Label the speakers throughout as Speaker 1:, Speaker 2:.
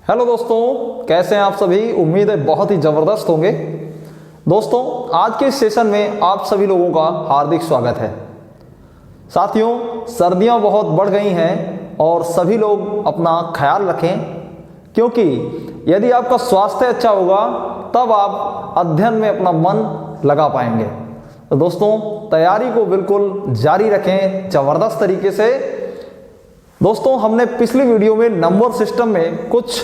Speaker 1: Hello दोस्तों, कैसे हैं आप सभी। उम्मीद है बहुत ही ज़बरदस्त होंगे। दोस्तों, आज के इस सेशन में आप सभी लोगों का हार्दिक स्वागत है। साथियों, सर्दियां बहुत बढ़ गई हैं और सभी लोग अपना ख्याल रखें, क्योंकि यदि आपका स्वास्थ्य अच्छा होगा तब आप अध्ययन में अपना मन लगा पाएंगे। तो दोस्तों, तैयारी को बिल्कुल जारी रखें ज़बरदस्त तरीके से। दोस्तों, हमने पिछली वीडियो में नंबर सिस्टम में कुछ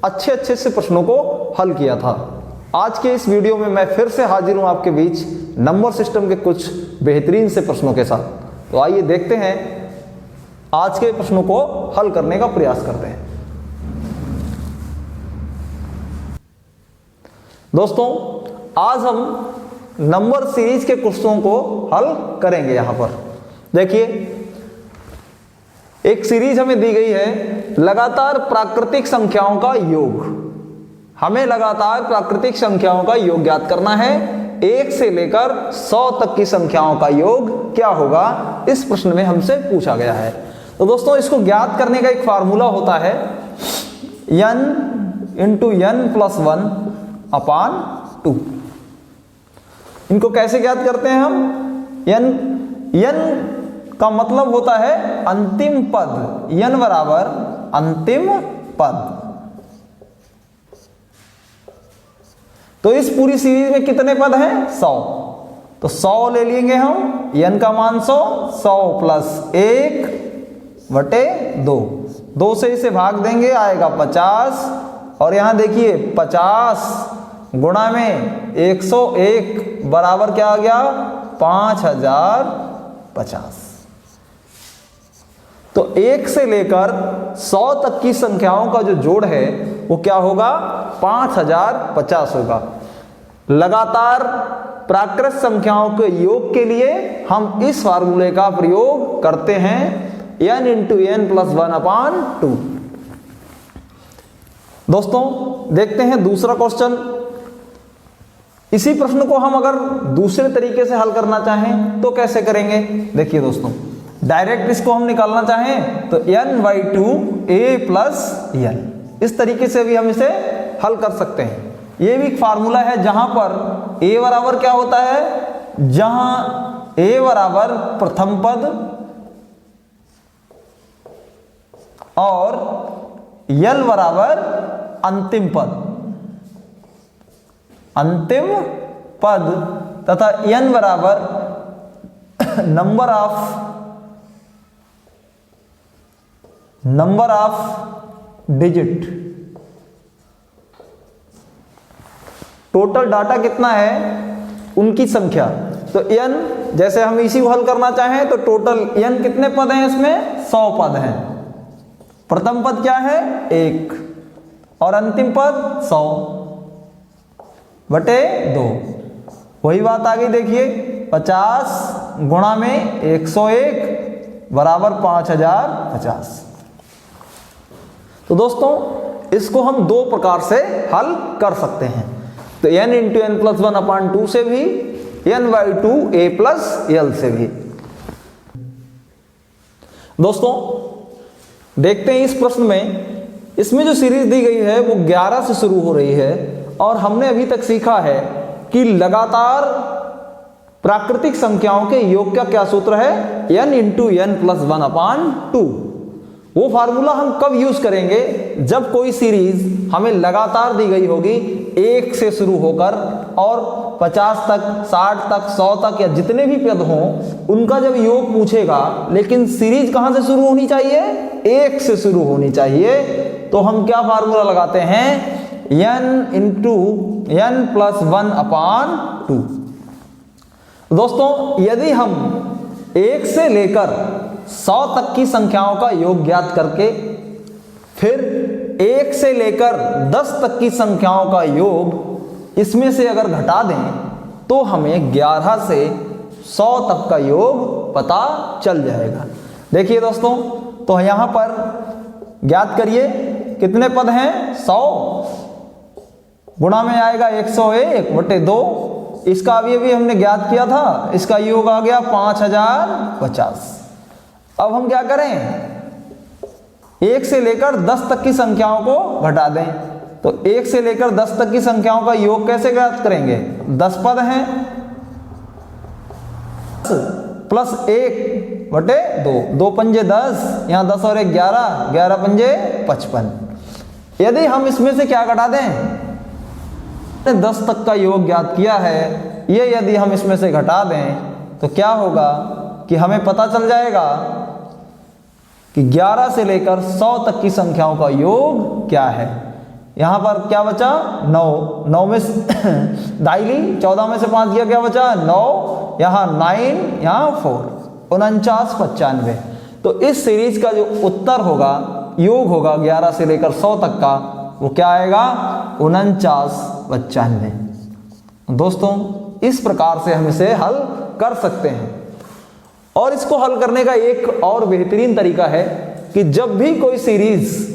Speaker 1: अच्छे से प्रश्नों को हल किया था। आज के इस वीडियो में मैं फिर से हाजिर हूं आपके बीच नंबर सिस्टम के कुछ बेहतरीन से प्रश्नों के साथ। तो आइए देखते हैं, आज के प्रश्नों को हल करने का प्रयास करते हैं। दोस्तों, आज हम नंबर सीरीज के क्वेश्चनों को हल करेंगे। यहां पर देखिए, एक सीरीज हमें दी गई है, लगातार प्राकृतिक संख्याओं का योग। हमें लगातार प्राकृतिक संख्याओं का योग ज्ञात करना है। 1 से लेकर 100 तक की संख्याओं का योग क्या होगा, इस प्रश्न में हमसे पूछा गया है। तो दोस्तों, इसको ज्ञात करने का एक फार्मूला होता है n × n + 1/2। इनको कैसे ज्ञात करते हैं हम? n का मतलब होता है अंतिम पद, n बराबर अंतिम पद। तो इस पूरी सीरीज में कितने पद हैं? 100। तो 100 ले लेंगे हम, n का मान 100, 100 + 1/2। 2 से इसे भाग देंगे, आएगा 50। और यहां देखिए 50 गुणा में 101 बराबर क्या आ गया? 5050। तो 1 से लेकर 100 तक की संख्याओं का जो जोड़ है वो क्या होगा? 5050 होगा। लगातार प्राकृत संख्याओं के योग के लिए हम इस फार्मूले का प्रयोग करते हैं, n × n + 1/2। दोस्तों, देखते हैं दूसरा क्वेश्चन। इसी प्रश्न को हम अगर दूसरे तरीके से हल करना चाहें तो कैसे करेंगे? देखिए दोस्तों, डायरेक्ट इसको हम निकालना चाहें तो n/2 a + n, इस तरीके से भी हम इसे हल कर सकते हैं। ये भी एक फार्मूला है जहां पर a बराबर क्या होता है? जहां a बराबर प्रथम पद और l बराबर अंतिम पद, तथा n बराबर number of digit. Total data कितना है? उनकी संख्या। तो n, जैसे हम इसी को हल करना चाहें तो टोटल n कितने पद हैं? इसमें 100 पद हैं। प्रथम पद क्या है? 1 और अंतिम पद 100/2। वही बात आ गई, देखिए 50 गुणा में 101 बराबर 5050। तो दोस्तों, इसको हम दो प्रकार से हल कर सकते हैं। तो n × n + 1/2 से भी, n/2 a + l से भी। दोस्तों, देखते हैं इस प्रश्न में, इसमें जो सीरीज दी गई है वो 11 से शुरू हो रही है और हमने अभी तक सीखा है कि लगातार प्राकृतिक संख्याओं के योग का क्या सूत्र है? n × n + 1/2। वो फार्मूला हम कब यूज करेंगे? जब कोई सीरीज हमें लगातार दी गई होगी, 1 से शुरू होकर और 50 तक, 60 तक, 100 तक या जितने भी पद हों उनका जब योग पूछेगा, लेकिन सीरीज कहां से शुरू होनी चाहिए? 1 से शुरू होनी चाहिए। तो हम क्या फार्मूला लगाते हैं? n × n + 1/2। दोस्तों, यदि हम 1 से लेकर 100 तक की संख्याओं का योग ज्ञात करके फिर 1 से लेकर 10 तक की संख्याओं का योग इसमें से अगर घटा दें तो हमें 11 से 100 तक का योग पता चल जाएगा। देखिए दोस्तों, तो यहां पर ज्ञात करिए कितने पद हैं? 100 गुणा में आएगा 101/2। इसका अभी हमने ज्ञात किया था, इसका योग आ गया 5050। अब हम क्या करें? 1 से लेकर 10 तक की संख्याओं को घटा दें। तो 1 से लेकर 10 तक की संख्याओं का योग कैसे ज्ञात करेंगे? 10 पद हैं, प्लस 1 बटे 2, 2 पंजे 10, यहाँ 10 और 1 11, 11 पंजे 55। यदि हम इसमें से क्या घटा दें? 10 तक का योग ज्ञात किया है, ये यदि हम इसमें से घटा दें तो क्या होगा कि हमें पता चल जाएगा कि 11 से लेकर 100 तक की संख्याओं का योग क्या है। यहां पर क्या बचा? 9, 9 में दाइली 14 में से 5 गया, क्या बचा? 9, यहाँ 9, यहाँ 4, 49 95। तो इस सीरीज का जो उत्तर होगा, योग होगा 11 से लेकर 100 तक का, वो क्या आएगा? 49 95। दोस्तों इस प्रकार से हम इसे हल कर सकते हैं। और इसको हल करने का एक और बेहतरीन तरीका है कि जब भी कोई सीरीज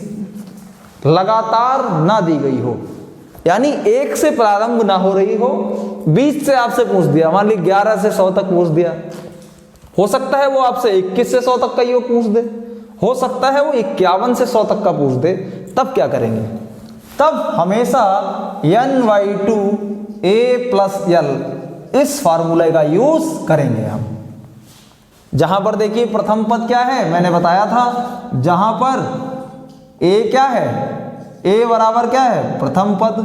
Speaker 1: लगातार ना दी गई हो, यानी 1 से प्रारंभ ना हो रही हो, बीच से आपसे पूछ दिया, मान ली 11 से 100 तक पूछ दिया, हो सकता है वो आपसे 21 से 100 तक का योग पूछ दे, हो सकता है वो 51 से 100 तक का पूछ दे। तब क्या करेंगे? तब हमेशा n/2 a + l इस फार्मूले का यूज करेंगे हम। जहां पर देखिए प्रथम पद क्या है, मैंने बताया था, जहां पर a क्या है, a बराबर क्या है? प्रथम पद।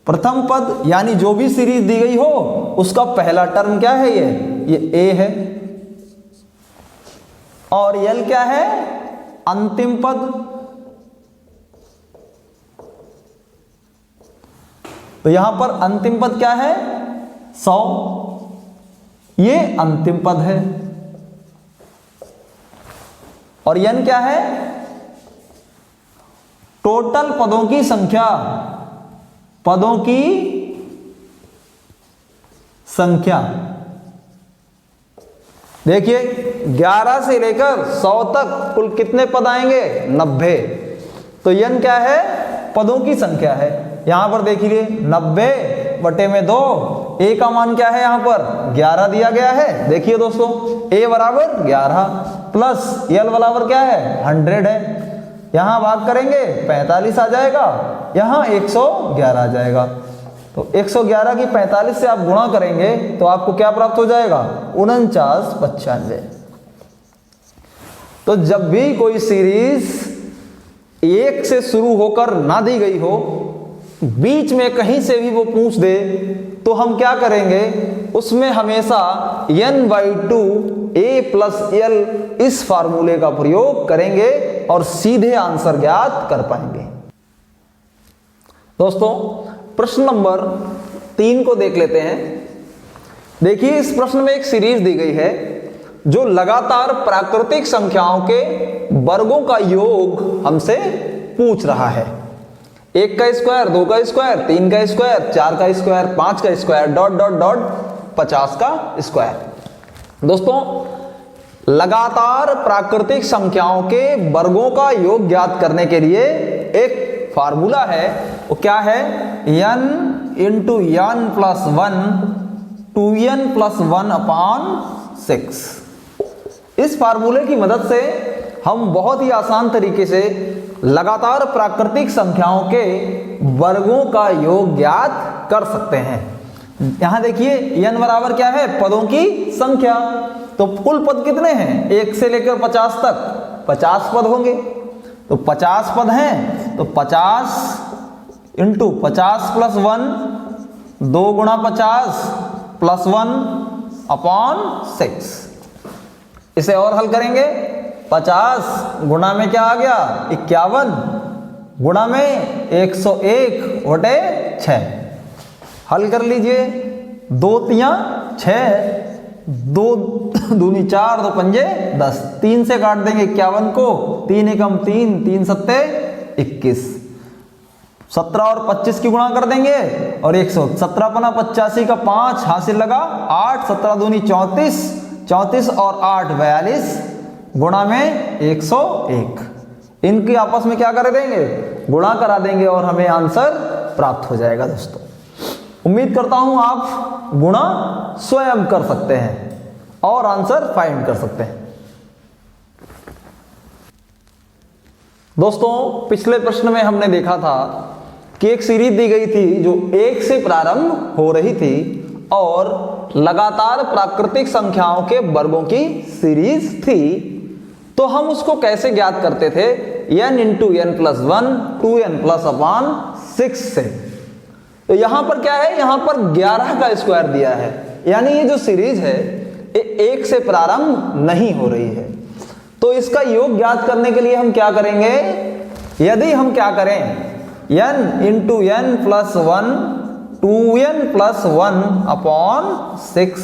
Speaker 1: प्रथम पद यानी जो भी सीरीज दी गई हो उसका पहला टर्म क्या है? ये a है। और l क्या है? अंतिम पद। तो यहां पर अंतिम पद क्या है? 100, ये अंतिम पद है। और n क्या है? टोटल पदों की संख्या, पदों की संख्या। देखिए 11 से लेकर 100 तक कुल कितने पद आएंगे? 90। तो n क्या है? पदों की संख्या है। यहां पर देखिए 90 बटे में 2, a का मान क्या है? यहां पर 11 दिया गया है। देखिए दोस्तों a बराबर 11 प्लस l बराबर क्या है? 100 है। यहां भाग करेंगे 45 आ जाएगा, यहां 111 आ जाएगा। तो 111 की 45 से आप गुणा करेंगे तो आपको क्या प्राप्त हो जाएगा? 49 95। तो जब भी कोई सीरीज 1 से शुरू होकर ना दी गई हो, बीच में कहीं से भी वो पूछ दे, तो हम क्या करेंगे? उसमें हमेशा n/2 a + l इस फार्मूले का प्रयोग करेंगे और सीधे आंसर ज्ञात कर पाएंगे। दोस्तों प्रश्न नंबर 3 को देख लेते हैं। देखिए इस प्रश्न में एक सीरीज दी गई है जो लगातार प्राकृतिक संख्याओं के वर्गों का योग हमसे पूछ रहा है। 1 का स्क्वायर, 2 का स्क्वायर, 3 का स्क्वायर, 4 का स्क्वायर, 5 का स्क्वायर, डॉट डॉट डॉट 50 का स्क्वायर। दोस्तों लगातार प्राकृतिक संख्याओं के वर्गों का योग ज्ञात करने के लिए एक फार्मूला है, वो क्या है? n × n + 1 2n + 1/6। इस फार्मूले की मदद से हम बहुत ही आसान तरीके से लगातार प्राकृतिक संख्याओं के वर्गों का योग ज्ञात कर सकते हैं। यहां देखिए n बराबर क्या है? पदों की संख्या। तो कुल पद कितने हैं? 1 से लेकर 50 तक 50 पद होंगे। तो 50 पद हैं, तो 50 × 50 + 1, 2 × 50 + 1/6। इसे और हल करेंगे। 50 गुणा में क्या आ गया? 51 गुणा में 101/6। हल कर लीजिए। 2 × 6, 2 दूनी 4, 2 पंजे 10, 3 से काट देंगे 51 को, 3 एकम 3, 3 सत्ते 21, 17 और 25 की गुणा कर देंगे और 117 × 85 का 5 हासिल लगा 8, 17 दूनी 34, 34 और 8 42 गुणा में 101। इनकी आपस में क्या कर देंगे? गुणा करा देंगे और हमें आंसर प्राप्त हो जाएगा। दोस्तों उम्मीद करता हूं आप गुणा स्वयं कर सकते हैं और आंसर फाइंड कर सकते हैं। दोस्तों पिछले प्रश्न में हमने देखा था कि एक सीरीज दी गई थी जो 1 से प्रारंभ हो रही थी और लगातार प्राकृतिक संख्याओं के वर्गों की सीरीज थी। तो हम उसको कैसे ज्ञात करते थे, n into n plus 1 2n plus upon 6 से। तो यहां पर क्या है, यहां पर 11 का स्क्वायर दिया है, यानी ये जो सीरीज है ये 1 से प्रारंभ नहीं हो रही है। तो इसका योग ज्ञात करने के लिए हम क्या करेंगे, यदि हम क्या करें n into n plus 1 2n plus 1 upon 6,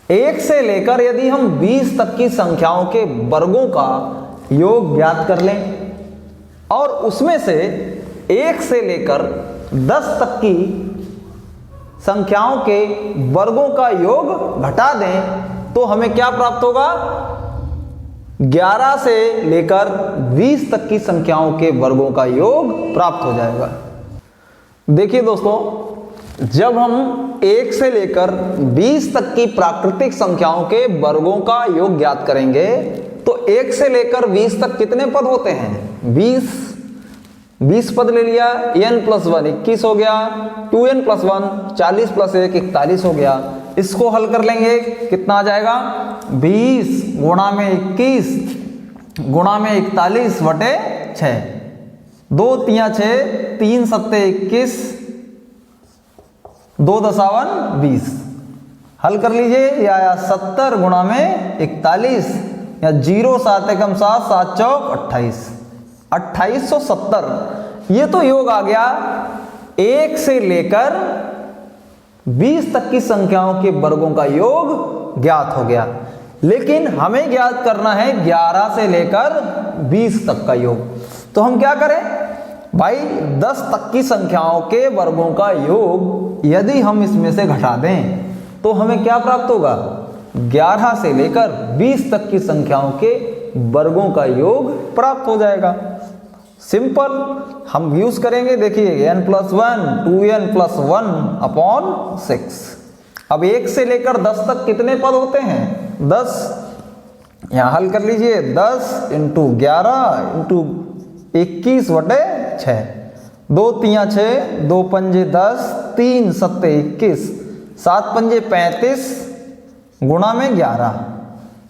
Speaker 1: 1 से लेकर यदि हम 20 तक की संख्याओं के वर्गों का योग ज्ञात कर लें और उसमें से 1 से लेकर 10 तक की संख्याओं के वर्गों का योग घटा दें, तो हमें क्या प्राप्त होगा, 11 से लेकर 20 तक की संख्याओं के वर्गों का योग प्राप्त हो जाएगा। देखिए दोस्तों, जब हम 1 से लेकर 20 तक की प्राकृतिक संख्याओं के वर्गों का योग ज्ञात करेंगे तो 1 से लेकर 20 तक कितने पद होते हैं, 20 पद ले लिया, n प्लस 1 21 हो गया, 2n प्लस 1 40 प्लस 1 41 हो गया। इसको हल कर लेंगे, कितना आ जाएगा, 20 गुणा में 21 गुणा में 41 बटे 6, 2 3 6 3 7 21 2 दशावन 20। हल कर लीजिए, या 70 गुणा में 41 या 0 7 एकम 7 7 चौक 28 2870। ये तो योग आ गया 1 से लेकर 20 तक की संख्याओं के वर्गों का योग ज्ञात हो गया। लेकिन हमें ज्ञात करना है 11 से लेकर 20 तक का योग। तो हम क्या करें भाई, 10 तक की संख्याओं के वर्गों का योग यदि हम इसमें से घटा दें तो हमें क्या प्राप्त होगा, 11 से लेकर 20 तक की संख्याओं के वर्गों का योग प्राप्त हो जाएगा। सिंपल हम यूज करेंगे, देखिए n plus 1 2n plus 1 upon 6। अब 1 से लेकर 10 तक कितने पद होते हैं, 10। यहां हल कर लीजिए, 10 इंटू 11 इंटू 21 बटे 6, 2 3 6 2 पंजे 10 3 7 21 7 पंजे 35 गुणा में 11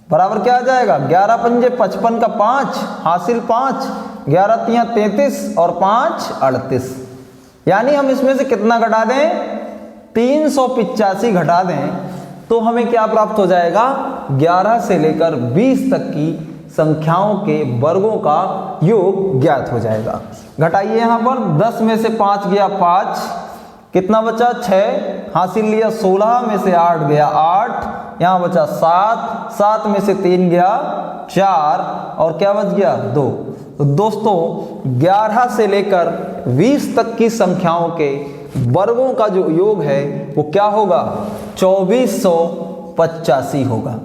Speaker 1: बराबर क्या आ जाएगा, 11 पंजे 55 का 5 हासिल 5, 11 3 33 और 5 38। यानी हम इसमें से कितना घटा दें, 385 घटा दें तो हमें क्या प्राप्त हो जाएगा, 11 से लेकर 20 तक की संख्याओं के वर्गों का योग ज्ञात हो जाएगा। घटाइए, यहां पर 10 में से 5 गया 5, कितना बचा 6, हासिल लिया 16 में से 8 गया 8, यहां बचा 7, 7 में से 3 गया 4 और क्या बच गया 2। तो दोस्तों 11 से लेकर 20 तक की संख्याओं के वर्गों का जो योग है वो क्या होगा, 2485 होगा।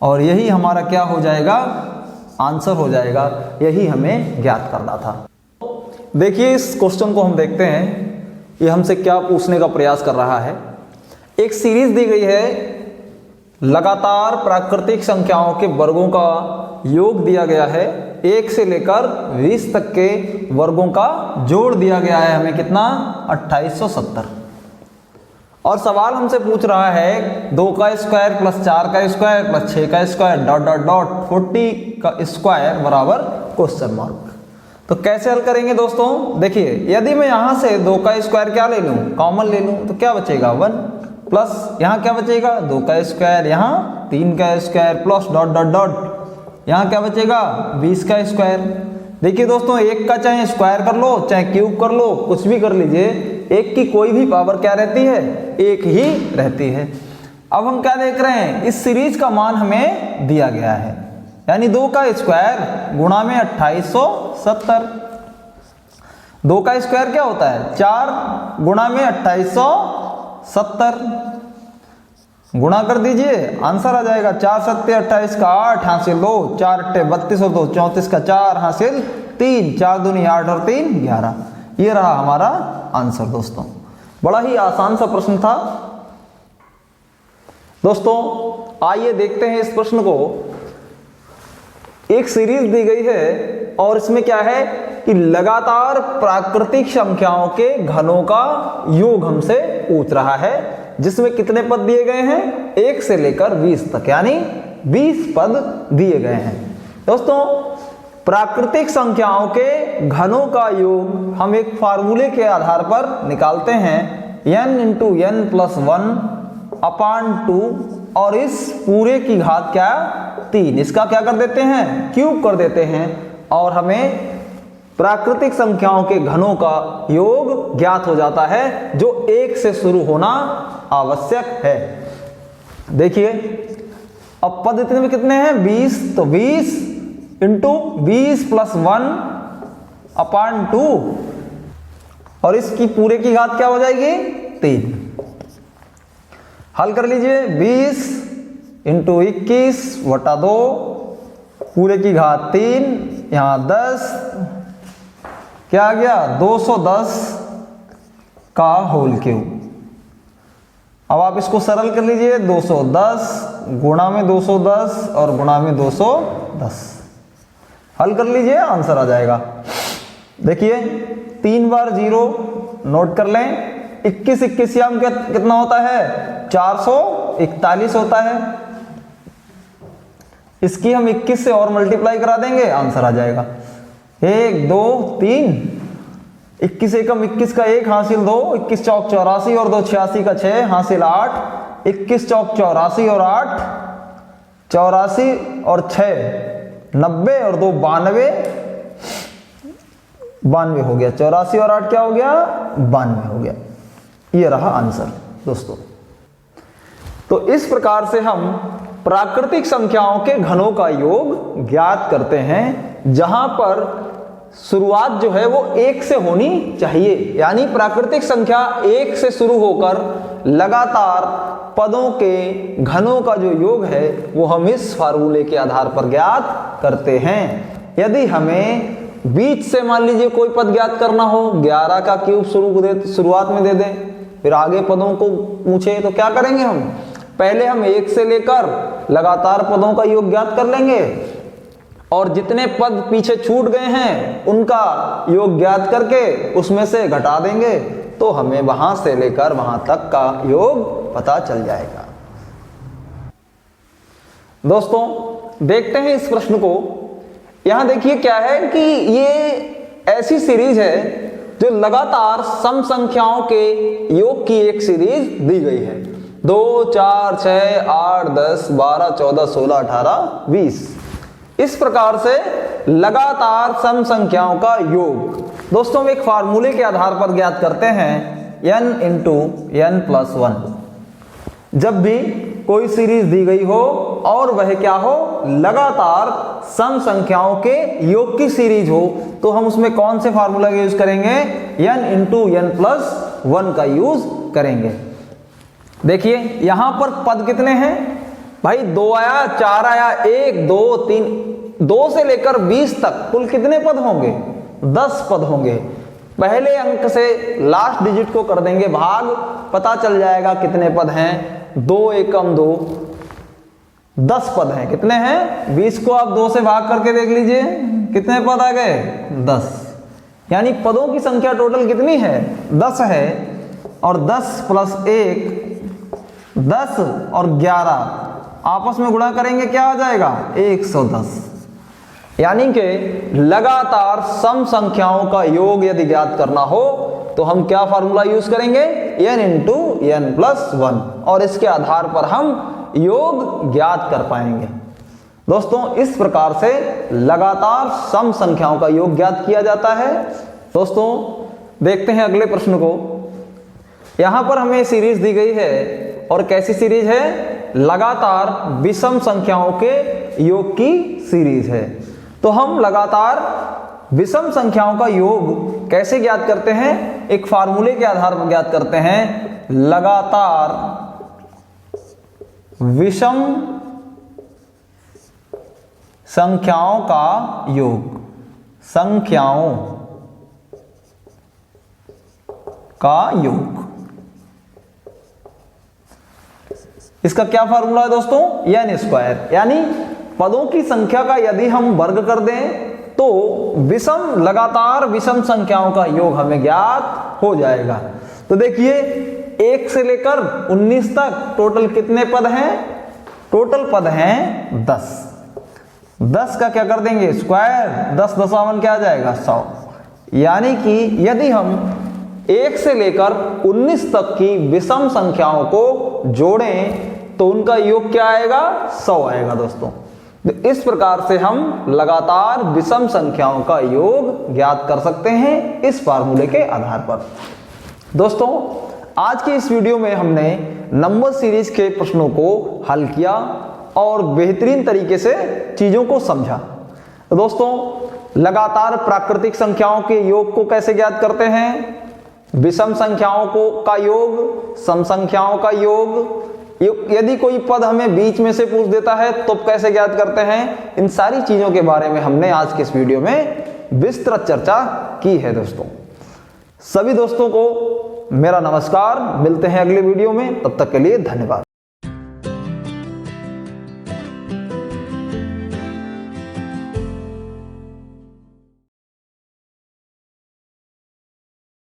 Speaker 1: और यही हमारा क्या हो जाएगा, आंसर हो जाएगा। यही हमें ज्ञात करना था। देखिए इस क्वेश्चन को हम देखते हैं, ये हमसे क्या पूछने का प्रयास कर रहा है। एक सीरीज दी गई है, लगातार प्राकृतिक संख्याओं के वर्गों का योग दिया गया है, 1 से लेकर 20 तक के वर्गों का जोड़ दिया गया है हमें कितना, 2870। और सवाल हमसे पूछ रहा है 2 का स्क्वायर प्लस 4 का स्क्वायर प्लस 6 का स्क्वायर डॉट डॉट डॉट 40 का स्क्वायर बराबर क्वेश्चन मार्क। तो कैसे हल करेंगे दोस्तों, देखिए यदि मैं यहां से 2 का स्क्वायर क्या ले लूं, कॉमन ले लूं, तो क्या बचेगा 1 प्लस यहां क्या बचेगा 2 का स्क्वायर, यहां 3 का square plus dot dot dot यहां क्या बचेगा 20 का स्क्वायर। देखिए दोस्तों 1 का चाहे स्क्वायर कर लो चाहे क्यूब कर लो, कुछ भी कर लीजिए, 1 की कोई भी पावर क्या रहती है, 1 ही रहती है। अब हम क्या देख रहे हैं, इस सीरीज का मान हमें दिया गया है, यानी 2 का स्क्वायर गुणा में 2870। 2 का स्क्वायर क्या होता है, 4 गुणा में 2870, गुणा कर दीजिए आंसर आ जाएगा 4 7 28 का 8 हासिल 2, 4 8 32 और 2 34 का 4 हासिल 3, 4 दूनी 8 और 3 11। ये रहा हमारा आंसर दोस्तों। बड़ा ही आसान सा प्रश्न था दोस्तों। आइए देखते हैं इस प्रश्न को। एक सीरीज दी गई है और इसमें क्या है कि लगातार प्राकृतिक संख्याओं के घनों का योग हमसे पूछ रहा है, जिसमें कितने पद दिए गए हैं, 1 से लेकर 20 तक, यानी 20 पद दिए गए हैं। दोस्तों प्राकृतिक संख्याओं के घनों का योग हम एक फार्मूले के आधार पर निकालते हैं, n इंटू n प्लस 1 अपान 2, और इस पूरे की घात क्या, 3, इसका क्या कर देते हैं, क्यूब कर देते हैं, और हमें प्राकृतिक संख्याओं के घनों का योग ज्ञात हो जाता है, जो 1 से शुरू होना आवश्यक है। देखिए अब पद इतने में कितने हैं, 20, तो 20 इंटू 20 प्लस 1 अपान 2, और इसकी पूरे की घात क्या हो जाएगी, 3। हल कर लीजिए, 20 इंटू 21 बटा 2, पूरे की घात 3, यहां 10, क्या आ गया, 210 का होल क्यूब। अब आप इसको सरल कर लीजिए, 210 गुणा में 210 और गुणा में 210, हल कर लीजिए, आंसर आ जाएगा। देखिए 3 बार 0 नोट कर लें, 21 21 कितना होता है, 441 होता है। इसकी हम 21 से और मल्टीप्लाई करा देंगे, आंसर आ जाएगा। 1 2 3, 21 एकम 21 का 1 हासिल 2, 21 चौक 84 और 2 86 का 6 हासिल 8, 21 चौक 84 और 8 84 और 6 90 और 2 92 92 हो गया, 84 और 8 क्या हो गया, 92 हो गया। ये रहा आंसर दोस्तों। तो इस प्रकार से हम प्राकृतिक संख्याओं के घनों का योग ज्ञात करते हैं, जहां पर शुरुआत जो है वो 1 से होनी चाहिए, यानी प्राकृतिक संख्या 1 से शुरू होकर लगातार पदों के घनों का जो योग है वो हम इस फार्मूले के आधार पर ज्ञात करते हैं। यदि हमें बीच से मान लीजिए कोई पद ज्ञात करना हो, 11 का क्यूब शुरुआत में दे दें, फिर आगे पदों को पूछे, तो क्या करेंगे हम, पहले हम 1 से लेकर लगातार पदों का योग ज्ञात कर लेंगे, और जितने पद पीछे छूट गए हैं उनका योग ज्ञात करके उसमें से घटा देंगे, तो हमें वहां से लेकर वहां तक का योग पता चल जाएगा। दोस्तों देखते हैं इस प्रश्न को। यहां देखिए क्या है कि ये ऐसी सीरीज है जो लगातार सम संख्याओं के योग की एक सीरीज दी गई है। 2 4 6 8 10 12 14 16 18 20, इस प्रकार से लगातार सम संख्याओं का योग दोस्तों हम एक फार्मूले के आधार पर ज्ञात करते हैं, n इंटू n प्लस 1। जब भी कोई सीरीज दी गई हो और वह क्या हो, लगातार सम संख्याओं के योग की सीरीज हो, तो हम उसमें कौन से फार्मूला का यूज करेंगे, n इंटू n प्लस 1 का यूज करेंगे। देखिए यहां पर पद कितने हैं भाई, 2 आया, 4 आया, 1 2 3, 2 से लेकर 20 तक कुल कितने पद होंगे, 10 पद होंगे। पहले अंक से लास्ट डिजिट को कर देंगे भाग, पता चल जाएगा कितने पद हैं, 2 एकम 2, 10 पद हैं। कितने हैं, 20 को आप 2 से भाग करके देख लीजिए कितने पद आ गए, 10। यानी पदों की संख्या टोटल कितनी है, 10 है, और 10 प्लस 1 10 और 11 आपस में गुणा करेंगे, क्या आ जाएगा, 110। यानी कि लगातार सम संख्याओं का योग यदि ज्ञात करना हो तो हम क्या फार्मूला यूज करेंगे, n इंटू n प्लस 1, और इसके आधार पर हम योग ज्ञात कर पाएंगे। दोस्तों इस प्रकार से लगातार सम संख्याओं का योग ज्ञात किया जाता है। दोस्तों देखते हैं अगले प्रश्न को। यहां पर हमें सीरीज दी गई है, और कैसी सीरीज है, लगातार विषम संख्याओं के योग की सीरीज है। तो हम लगातार विषम संख्याओं का योग कैसे ज्ञात करते हैं, एक फार्मूले के आधार पर ज्ञात करते हैं, लगातार विषम संख्याओं का योग, संख्याओं का योग। इसका क्या फार्मूला है दोस्तों, n स्क्वायर, यानी पदों की संख्या का यदि हम वर्ग कर दें तो विषम लगातार विषम संख्याओं का योग हमें ज्ञात हो जाएगा। तो देखिए 1 से लेकर 19 तक टोटल कितने पद हैं? टोटल पद हैं 10। 10 का क्या कर देंगे? स्क्वायर। 10 दशावन क्या आ जाएगा? 100। यानी कि यदि हम 1 से लेकर 19 तक की विषम संख्याओं को जोड़ें तो उनका योग क्या आएगा? 100 आएगा दोस्तों। तो इस प्रकार से हम लगातार विषम संख्याओं का योग ज्ञात कर सकते हैं इस फार्मूले के आधार पर। दोस्तों आज की इस वीडियो में हमने नंबर सीरीज के प्रश्नों को हल किया और बेहतरीन तरीके से चीजों को समझा। तो दोस्तों लगातार प्राकृतिक संख्याओं के योग को कैसे ज्ञात करते हैं, विषम संख्याओं का योग, सम संख्याओं का योग, यदि कोई पद हमें बीच में से पूछ देता है तो कैसे ज्ञात करते हैं, इन सारी चीजों के बारे में हमने आज के इस वीडियो में विस्तृत चर्चा की है। दोस्तों सभी दोस्तों को मेरा नमस्कार। मिलते हैं अगले वीडियो में, तब तक के लिए धन्यवाद।